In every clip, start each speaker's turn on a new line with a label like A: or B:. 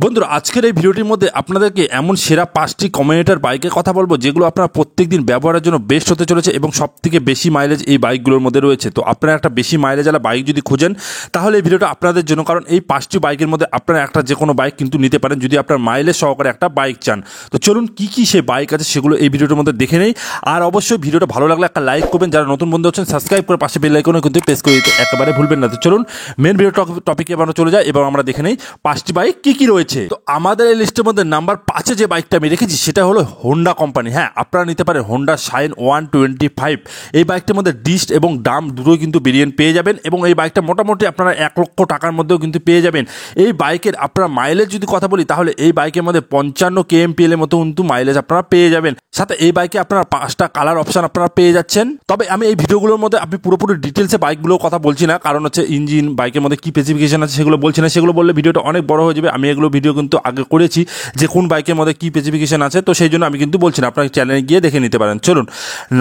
A: বন্ধুরা, আজকের এই ভিডিওটির মধ্যে আপনাদেরকে এমন সেরা 5টি কমিউটার বাইকের কথা বলবো যেগুলো আপনারা প্রত্যেকদিন ব্যবহারের জন্য বেস্ট হতে চলেছে এবং সবথেকে বেশি মাইলেজ এই বাইকগুলোর মধ্যে রয়েছে। তো আপনারা একটা বেশি মাইলেজওয়ালা বাইক যদি খুঁজেন তাহলে এই ভিডিওটা আপনাদের জন্য, কারণ এই 5টি বাইকের মধ্যে আপনারা একটা যে কোনো বাইক কিন্তু নিতে পারেন যদি আপনার মাইলেজ সহকারে একটা বাইক চান। তো চলুন কি কি সে বাইক আছে সেগুলো এই ভিডিওটার মধ্যে দেখে নেই। আর অবশ্যই ভিডিওটা ভালো লাগলে একটা লাইক করবেন, যারা নতুন বন্ধু হচ্ছেন সাবস্ক্রাইব করে পাশে বেল আইকনে কিন্তু প্রেস করে দিতে একেবারে ভুলবেন না। তো চলুন মেন ভিডিও টপিকে এবার চলে যায় এবং আমরা দেখে নেই 5টি বাইক কি কি রয়েছে। তো আমাদের এই লিস্টের মধ্যে নাম্বার 5-এ যে বাইকটা আমি রেখেছি সেটা হলো হোন্ডা কোম্পানি। হ্যাঁ, আপনারা নিতে পারেন হোন্ডা শাইন 125। এই বাইকটার মধ্যে ডিস্ট এবং ডাম দুটোই কিন্তু ভেরিয়েন্ট পেয়ে যাবেন এবং এই বাইকটা মোটামুটি আপনারা 1 লক্ষ টাকার মধ্যেও কিন্তু পেয়ে যাবেন। এই বাইকের আপনারা মাইলেজ যদি কথা বলি তাহলে এই বাইকের মধ্যে 55 kmpl এর মতো কিন্তু মাইলেজ আপনারা পেয়ে যাবেন। সাথে এই বাইকে আপনারা 5টা কালার অপশন আপনারা পেয়ে যাচ্ছেন। তবে আমি এই ভিডিওগুলোর মধ্যে আপনি পুরোপুরি ডিটেলসে বাইকগুলোর কথা বলছি না, কারণ হচ্ছে ইঞ্জিন বাইকের মধ্যে কি স্পেসিফিকেশন আছে সেগুলো বলছি না, সেগুলো বললে ভিডিওটা অনেক বড় হয়ে যাবে। আমি এগুলো ভিডিও কিন্তু আগে করেছি যে কোন বাইকের মধ্যে কি স্পেসিফিকেশন আছে, তো সেই জন্য আমি কিন্তু বলছি না, আপনার চ্যানেলে গিয়ে দেখে নিতে পারেন। চলুন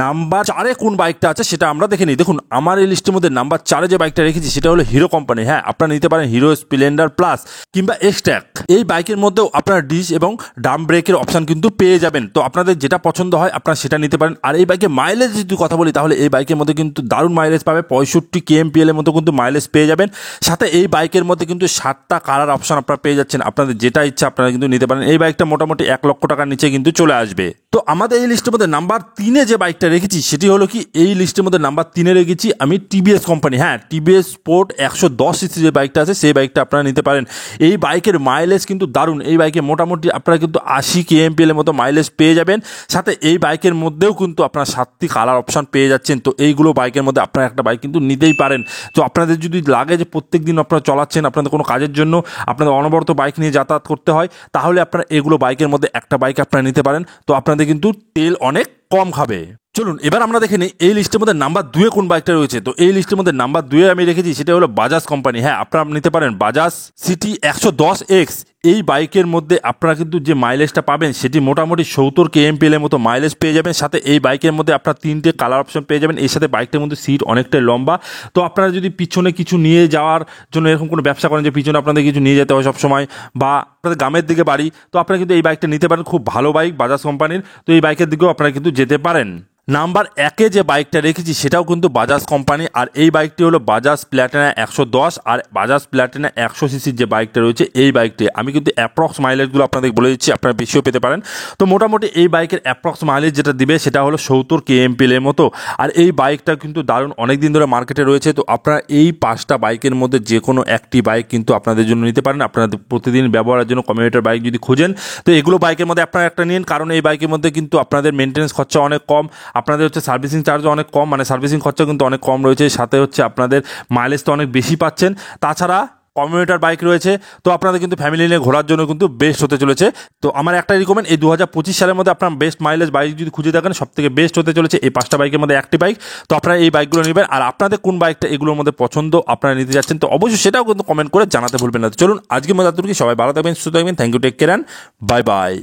A: নাম্বার 4-এ কোন বাইকটা আছে সেটা আমরা দেখে নিই। দেখুন আমার এই লিস্টের মধ্যে নাম্বার 4-এ যে বাইকটা রেখেছি সেটা হলো হিরো কোম্পানি। হ্যাঁ, আপনারা নিতে পারেন হিরো স্প্লেন্ডার প্লাস কিংবা এক্সট্যাক। এই বাইকের মধ্যেও আপনারা ডিস এবং ডাম ব্রেকের অপশন কিন্তু পেয়ে যাবেন। তো আপনাদের যেটা পছন্দ হয় আপনারা সেটা নিতে পারেন। আর এই বাইকের মাইলেজ যদি কথা বলি তাহলে এই বাইকের মধ্যে কিন্তু দারুণ মাইলেজ পাবে, 65 kmpl এর মতো কিন্তু মাইলেজ পেয়ে যাবেন। সাথে এই বাইকের মধ্যে কিন্তু 7টা কালার অপশন আপনারা পেয়ে যাচ্ছেন, আপনাদের যেটা ইচ্ছা আপনারা কিন্তু নিতে পারেন। এই বাইকটা মোটামুটি 1 লক্ষ টাকার নিচে কিন্তু চলে আসবে। তো আমাদের এই লিস্টের মধ্যে নাম্বার 3-এ যে বাইকটা রেখেছি সেটি হলো কি, এই লিস্টের মধ্যে নাম্বার 3-এ রেখেছি আমি টিভিএস কোম্পানি। হ্যাঁ, টিভিএস স্পোর্ট 110 সিসি যে বাইকটা আছে সেই বাইকটা আপনারা নিতে পারেন। এই বাইকের মাইলেজ কিন্তু দারুণ। এই বাইকে মোটামুটি আপনারা কিন্তু 80 kmpl এর মতো মাইলেজ পেয়ে যাবেন। সাথে এই বাইকের মধ্যেও কিন্তু আপনারা 7টি কালার অপশন পেয়ে যাচ্ছেন। তো এইগুলো বাইকের মধ্যে আপনারা একটা বাইক কিন্তু নিতেই পারেন। তো আপনাদের যদি লাগে যে প্রত্যেক দিন আপনারা চলাচ্ছেন, আপনাদের কোনো কাজের জন্য আপনাদের অনবরত বাইক নিয়ে যাতায়াত করতে হয়, তাহলে আপনারা এগুলো বাইকের মধ্যে একটা বাইক আপনারা নিতে পারেন। তো আপনাদের কিন্তু তেল অনেক কম খাবে। চলুন এবার আমরা দেখে নিই এই লিস্টের মধ্যে নাম্বার 2-এ কোন বাইকটা রয়েছে। তো এই লিস্টের মধ্যে নাম্বার 2-এ আমি রেখেছি সেটা হলো বাজাজ কোম্পানি। হ্যাঁ, আপনারা নিতে পারেন বাজাজ সিটি 110X। এই বাইকের মধ্যে আপনারা কিন্তু যে মাইলেজটা পাবেন সেটি মোটামুটি 70 kmpl এর মতো মাইলেজ পেয়ে যাবেন। সাথে এই বাইকের মধ্যে আপনারা 3টে কালার অপশন পেয়ে যাবেন। এর সাথে বাইকটার মধ্যে সিট অনেকটাই লম্বা। তো আপনারা যদি পিছনে কিছু নিয়ে যাওয়ার জন্য এরকম কোনো ব্যবসা করেন যে পিছনে আপনাদের কিছু নিয়ে যেতে হয় সবসময়, বা আপনাদের গ্রামের দিকে বাড়ি, তো আপনারা কিন্তু এই বাইকটা নিতে পারেন। খুব ভালো বাইক বাজাজ কোম্পানির। তো এই বাইকের দিকেও আপনারা কিন্তু যেতে পারেন। নাম্বার 1-এ যে বাইকটা রেখেছি সেটাও কিন্তু বাজাজ কোম্পানি, আর এই বাইকটি হলো বাজাজ প্ল্যাটিনা 110। আর বাজাজ প্ল্যাটিনা 100 সিসির যে বাইকটা রয়েছে এই বাইকটি আমি কিন্তু অ্যাপ্রক্স মাইলেজগুলো আপনাদের বলে দিচ্ছি, আপনারা বেশিও পেতে পারেন। তো মোটামুটি এই বাইকের অ্যাপ্রক্স মাইলেজ যেটা দিবে সেটা হলো 70 kmpl এর মতো। আর এই বাইকটা কিন্তু দারুণ, অনেক দিন ধরে মার্কেটে রয়েছে। তো আপনারা এই 5টা বাইকের মধ্যে যে কোনো একটি বাইক কিন্তু আপনাদের জন্য নিতে পারেন। আপনাদের প্রতিদিন ব্যবহারের জন্য কমিউটার বাইক যদি খুঁজেন তো এগুলো বাইকের মধ্যে আপনারা একটা নিন, কারণ এই বাইকের মধ্যে কিন্তু আপনাদের মেনটেন্যান্স খরচা অনেক কম, আপনাদের হচ্ছে সার্ভিসিং চার্জও অনেক কম, মানে সার্ভিসিং খরচা কিন্তু অনেক কম রয়েছে। সাথে হচ্ছে আপনাদের মাইলেজ তো অনেক বেশি পাচ্ছেন। তাছাড়া কমিউটার বাইক রয়েছে, তো আপনাদের কিন্তু ফ্যামিলি নিয়ে ঘোরার জন্য কিন্তু বেস্ট হতে চলেছে। তো আমার একটা রিকমেন্ড, এই 2025 সালের মধ্যে আপনার বেস্ট মাইলেজ বাইক যদি খুঁজে থাকেন সবথেকে বেস্ট হতে চলেছে এই 5টা বাইকের মধ্যে একটি বাইক। তো আপনারা এই বাইকগুলো নেবেন। আর আপনাদের কোন বাইকটা এগুলোর মধ্যে পছন্দ আপনারা নিতে যাচ্ছেন তো অবশ্যই সেটাও কিন্তু কমেন্ট করে জানাতে ভুলবেন না। চলুন আজকে মতো এতটুকু, সবাই ভালো থাকবেন, সুস্থ থাকবেন। Thank you, take care, bye by.